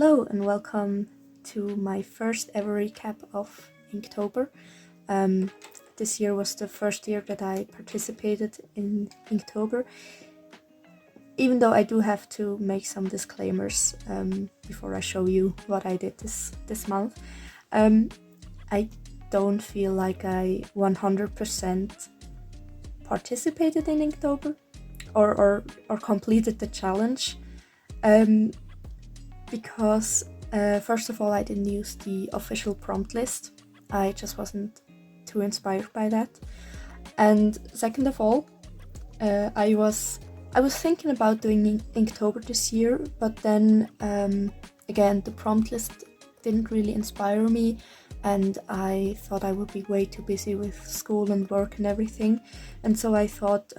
Hello and welcome to my first ever recap of Inktober. This year was the first year that I participated in Inktober, even though I do have to make some disclaimers before I show you what I did this month. I don't feel like I 100% participated in Inktober or completed the challenge. Because first of all, I didn't use the official prompt list. I just wasn't too inspired by that. And second of all, I was thinking about doing Inktober this year, but then again the prompt list didn't really inspire me, and I thought I would be way too busy with school and work and everything, and so I thought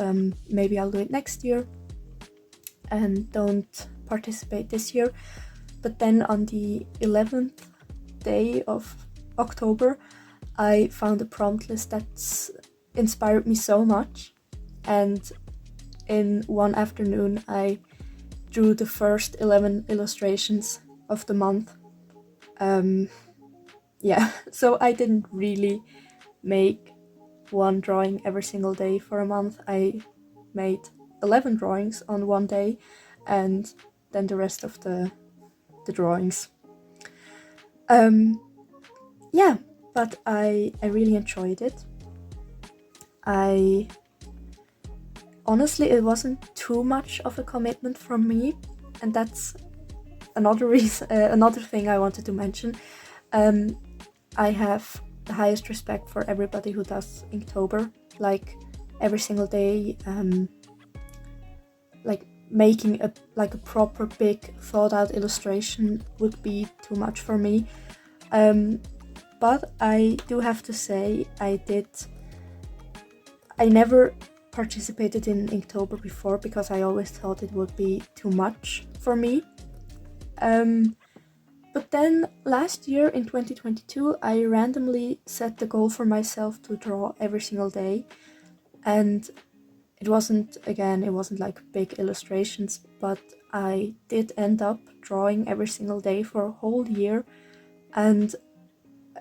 maybe I'll do it next year and don't participate this year. But then on the 11th day of October, I found a prompt list that's inspired me so much, and in one afternoon I drew the first 11 illustrations of the month. So I didn't really make one drawing every single day for a month. I made 11 drawings on one day, and then the rest of the drawings. But I really enjoyed it. Honestly, it wasn't too much of a commitment from me, and that's another thing I wanted to mention. I have the highest respect for everybody who does Inktober, like every single day, like making a proper big thought out illustration would be too much for me. But I do have to say I never participated in Inktober before because I always thought it would be too much for me. But then last year in 2022 I randomly set the goal for myself to draw every single day, and it wasn't like big illustrations, but I did end up drawing every single day for a whole year. And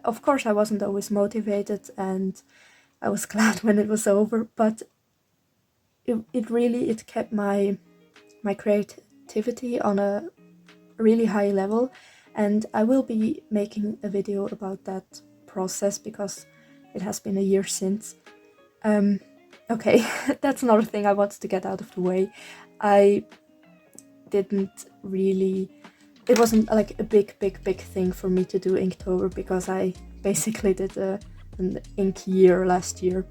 of course I wasn't always motivated, and I was glad when it was over, but it kept my creativity on a really high level, and I will be making a video about that process because it has been a year since. Okay, that's another thing I wanted to get out of the way. It wasn't like a big thing for me to do Inktober because I basically did an ink year last year,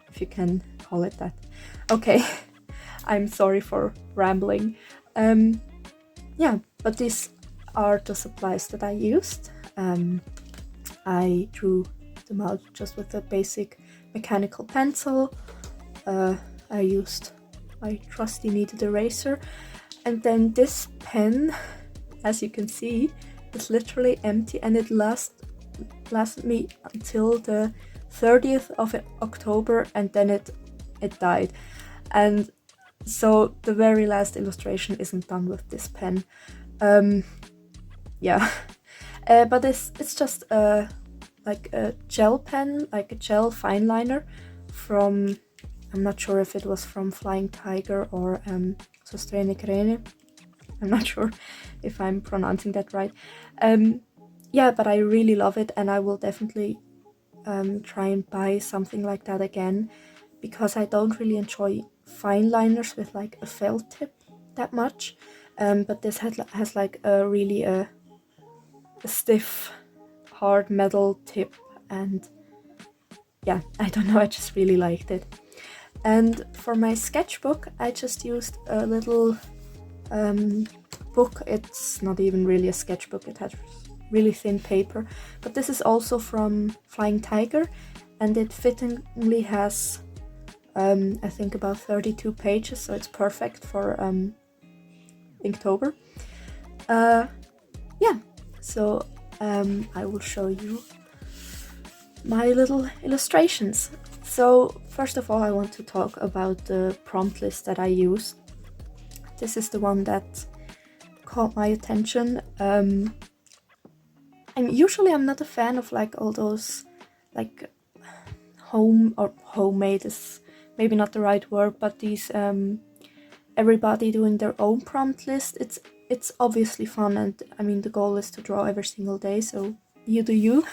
if you can call it that. Okay, I'm sorry for rambling. But these are the supplies that I used. I drew them out just with a basic mechanical pencil. I used my trusty kneaded eraser, and then this pen, as you can see, is literally empty, and it lasted me until the 30th of October, and then it died. And so the very last illustration isn't done with this pen. But it's just like a gel pen, like a gel fine liner from, I'm not sure if it was from Flying Tiger or Sostrene Krene. I'm not sure if I'm pronouncing that right. But I really love it, and I will definitely try and buy something like that again, because I don't really enjoy fine liners with like a felt tip that much. But this has like a really a stiff, hard metal tip, and yeah, I don't know, I just really liked it. And for my sketchbook, I just used a little book. It's not even really a sketchbook, it has really thin paper, but this is also from Flying Tiger, and it fittingly has I think about 32 pages, so it's perfect for Inktober. So I will show you my little illustrations. So first of all, I want to talk about the prompt list that I used. This is the one that caught my attention. And usually I'm not a fan of like all those like homemade is maybe not the right word, but these everybody doing their own prompt list. It's obviously fun, and I mean the goal is to draw every single day, so you do you.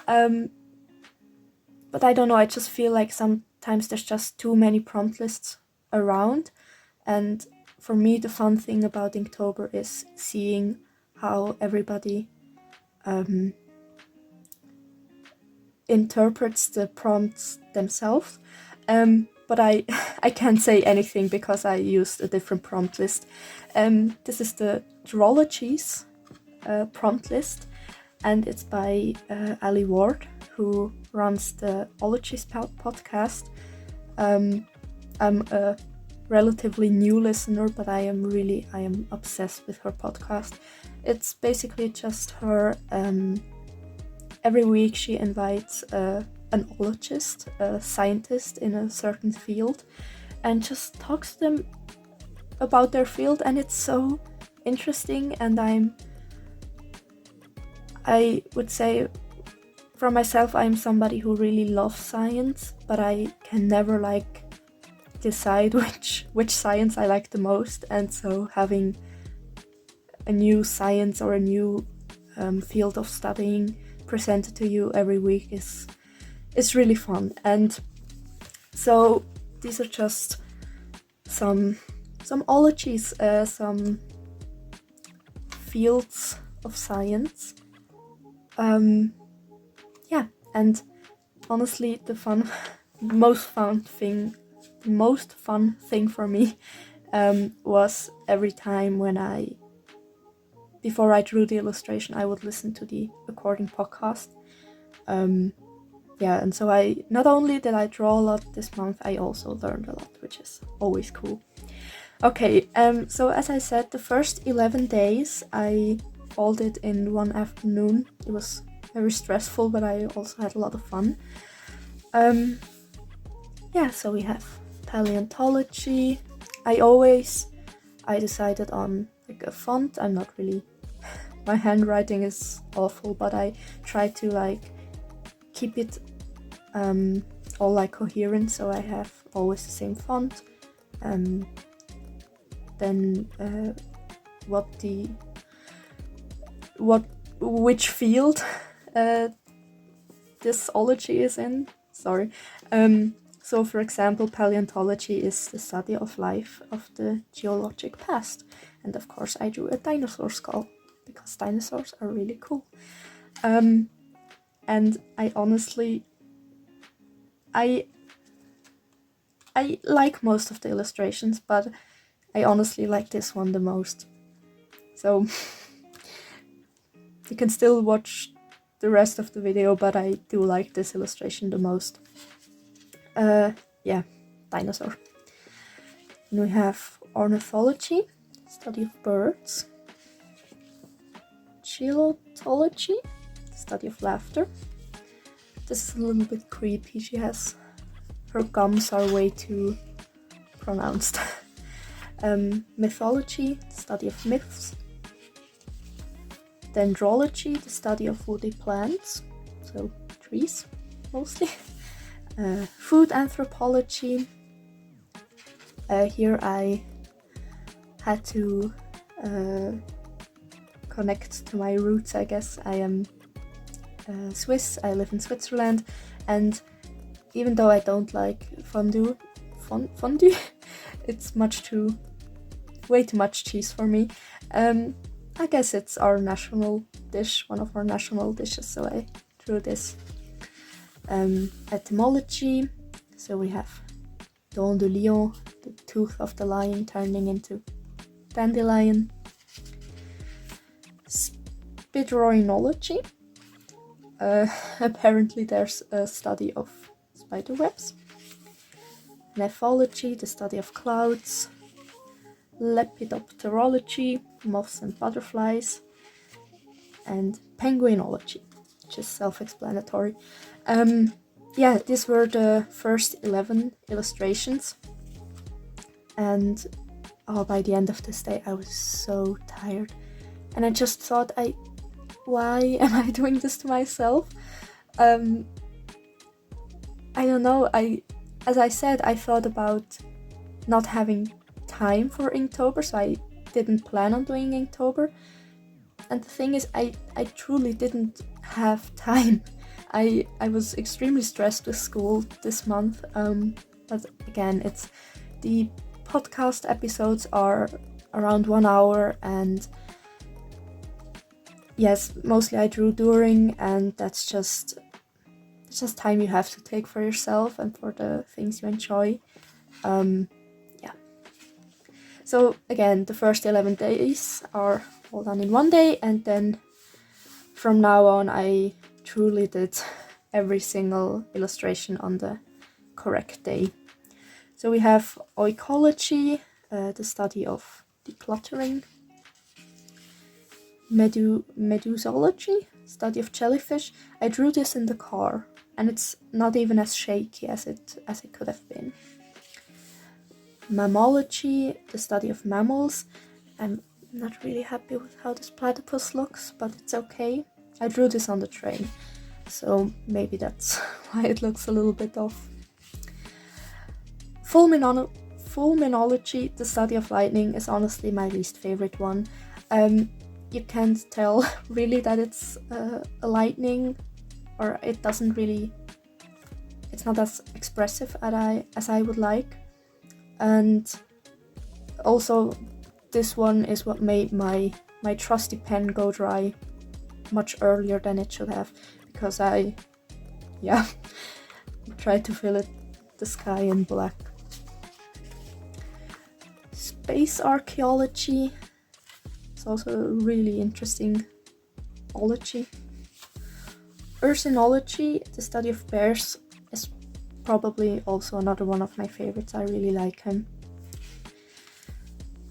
But I don't know, I just feel like sometimes there's just too many prompt lists around, and for me the fun thing about Inktober is seeing how everybody interprets the prompts themselves. But I can't say anything because I used a different prompt list. This is the Drologies prompt list, and it's by Ali Ward, who runs the Ologies podcast. I'm a relatively new listener, but I am obsessed with her podcast. It's basically just her. Every week she invites an ologist, a scientist in a certain field, and just talks to them about their field, and it's so interesting. And I would say for myself, I'm somebody who really loves science, but I can never like decide which science I like the most, and so having a new science or a new field of studying presented to you every week is really fun. And so these are just some ologies, some fields of science. And honestly, the most fun thing for me was every time before I drew the illustration, I would listen to the recording podcast. And so not only did I draw a lot this month, I also learned a lot, which is always cool. Okay, so as I said, the first 11 days I all did in one afternoon. It was very stressful, but I also had a lot of fun. So we have paleontology. I decided on like a font. I'm not really, my handwriting is awful, but I try to like keep it all like coherent, so I have always the same font. Which field this ology is in. Sorry. So for example, paleontology is the study of life of the geologic past. And of course I drew a dinosaur skull, because dinosaurs are really cool. And I honestly, I like most of the illustrations, but I honestly like this one the most. So you can still watch the rest of the video, but I do like this illustration the most. Dinosaur. And we have ornithology, study of birds. Gelotology, study of laughter. This is a little bit creepy. Her gums are way too pronounced. Mythology, study of myths. Dendrology, the study of woody plants, so trees mostly. Food anthropology. Here I had to connect to my roots, I guess. I am Swiss, I live in Switzerland, and even though I don't like fondue, it's way too much cheese for me. I guess it's our national dish, one of our national dishes, so I drew this. Etymology, so we have dent de lion, the tooth of the lion turning into dandelion. Spideroinology, apparently there's a study of spider webs. Nephology, the study of clouds. Lepidopterology, moths and butterflies. And penguinology, which is self-explanatory. These were the first 11 illustrations. And by the end of this day I was so tired. And I just thought, why am I doing this to myself? I don't know. As I said, I thought about not having time for Inktober, so I didn't plan on doing Inktober. And the thing is, I truly didn't have time. I was extremely stressed with school this month. But again, the podcast episodes are around 1 hour, and yes, mostly I drew during, and it's just time you have to take for yourself and for the things you enjoy. So again, the first 11 days are all done in one day, and then from now on I truly did every single illustration on the correct day. So we have oikology, the study of decluttering, medusology, study of jellyfish. I drew this in the car, and it's not even as shaky as it could have been. Mammalogy, the study of mammals. I'm not really happy with how this platypus looks, but it's okay. I drew this on the train, so maybe that's why it looks a little bit off. Fulminology, the study of lightning, is honestly my least favorite one. You can't tell really that it's a lightning, or it's not as expressive as I would like. And also, this one is what made my trusty pen go dry much earlier than it should have, because I tried to fill the sky in black. Space archaeology is also a really interesting ology. Ursinology, the study of bears, is probably also another one of my favorites. I really like him.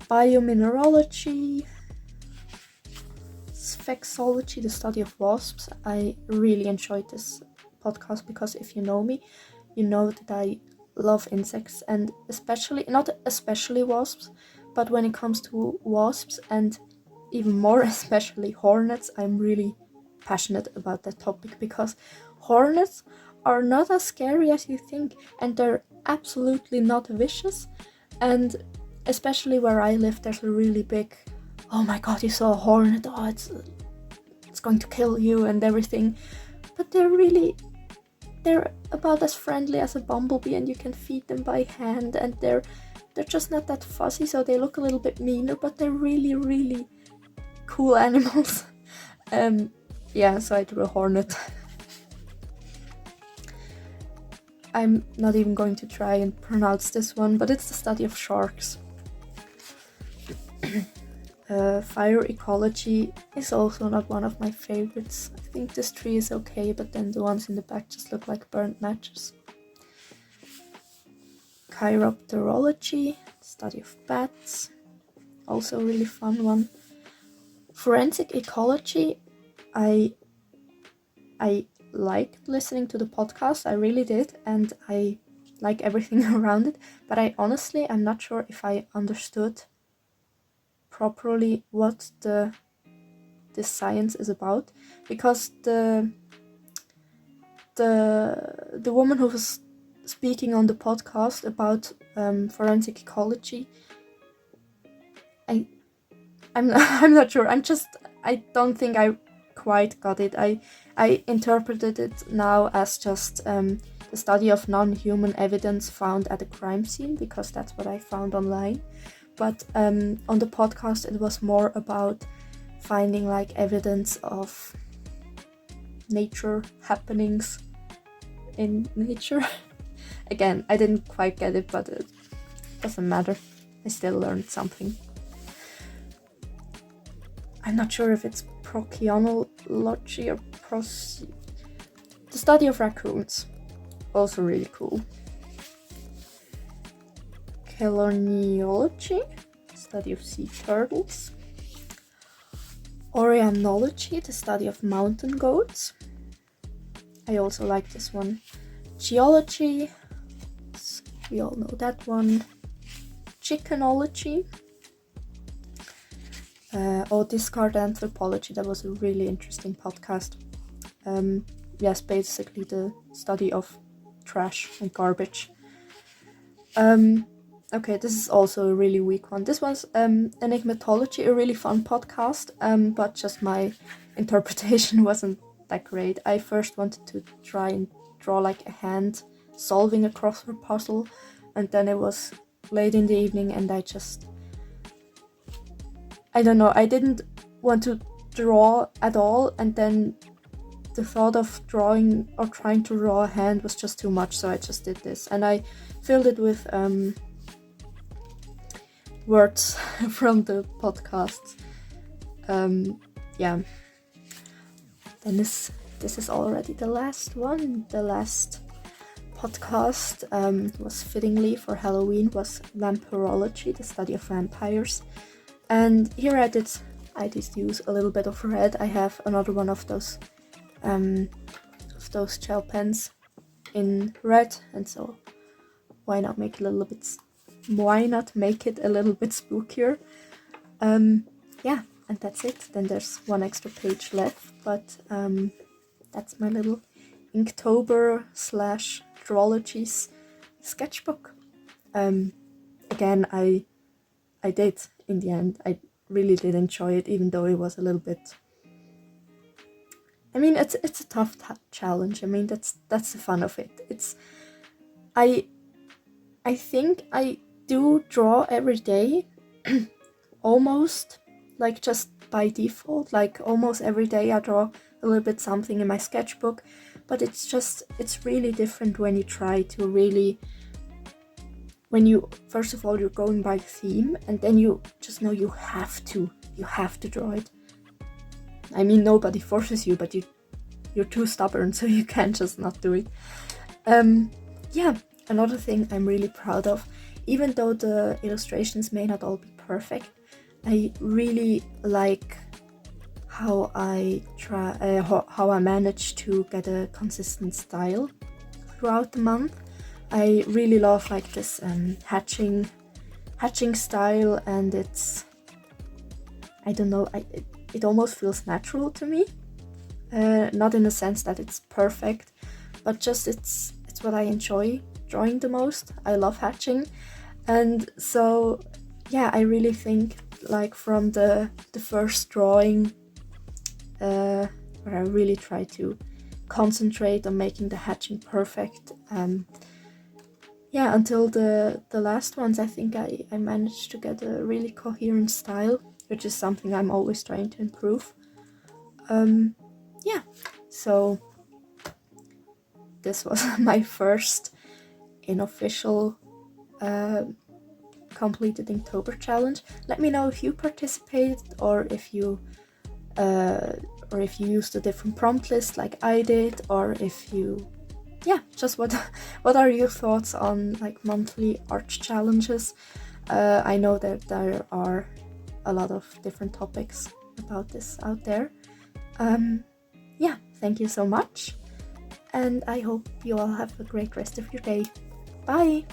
Biomineralogy, Sphaxology, the study of wasps. I really enjoyed this podcast because if you know me, you know that I love insects, and not especially wasps, but when it comes to wasps, and even more especially hornets, I'm really passionate about that topic, because hornets are not as scary as you think, and they're absolutely not vicious. And especially where I live, there's a really big, oh my god, you saw a hornet, oh, it's going to kill you and everything. But they're about as friendly as a bumblebee, and you can feed them by hand, and they're just not that fuzzy, so they look a little bit meaner, but they're really, really cool animals. So I drew a hornet. I'm not even going to try and pronounce this one, but it's the study of sharks. Fire ecology is also not one of my favorites. I think this tree is okay, but then the ones in the back just look like burnt matches. Chiropterology, study of bats, also a really fun one. Forensic ecology, I liked listening to the podcast, I really did, and I like everything around it, but I'm not sure if I understood properly what this science is about, because the woman who was speaking on the podcast about forensic ecology, I'm not sure. I don't think I quite got it. I interpreted it now as just the study of non-human evidence found at a crime scene, because that's what I found online. But on the podcast, it was more about finding like evidence of nature happenings in nature. Again, I didn't quite get it, but it doesn't matter. I still learned something. I'm not sure if it's procyonology or the study of raccoons. Also really cool. Cheloneology, study of sea turtles. Oreanology, the study of mountain goats. I also like this one. Geology, we all know that one. Chickenology. Discard Anthropology. That was a really interesting podcast. Yes, basically the study of trash and garbage. Okay, this is also a really weak one. This one's Enigmatology, a really fun podcast, but just my interpretation wasn't that great. I first wanted to try and draw like a hand solving a crossword puzzle, and then it was late in the evening and I don't know, I didn't want to draw at all, and then the thought of drawing or trying to draw a hand was just too much, so I just did this. And I filled it with words from the podcast. Yeah. Then this is already the last one. The last podcast was fittingly for Halloween, was Vampirology, the study of vampires. And here I did use a little bit of red. I have another one of those gel pens in red, and so why not make it a little bit spookier. Yeah, and that's it. Then there's one extra page left, but that's my little Inktober / Drawologies sketchbook. Again, I did in the end. I really did enjoy it, even though it was a little bit. I mean, it's a tough challenge. I mean, that's the fun of it. I think I do draw every day, almost, like just by default. Like almost every day I draw a little bit something in my sketchbook, but it's really different when you try to really. When you, first of all, you're going by theme, and then you just know you have to draw it. I mean, nobody forces you, but you're too stubborn, so you can't just not do it. Yeah, another thing I'm really proud of, even though the illustrations may not all be perfect, I really like how I manage to get a consistent style throughout the month. I really love like this hatching style, and it's, I don't know, it almost feels natural to me. Not in the sense that it's perfect, but just it's what I enjoy drawing the most. I love hatching, and so yeah, I really think like from the first drawing, where I really try to concentrate on making the hatching perfect. Yeah, until the last ones, I think I managed to get a really coherent style, which is something I'm always trying to improve. Yeah, so this was my first unofficial completed Inktober challenge. Let me know if you participated, or if you used a different prompt list like I did, or if you, yeah, just what are your thoughts on like monthly art challenges? I know that there are a lot of different topics about this out there. Yeah, thank you so much, and I hope you all have a great rest of your day. Bye!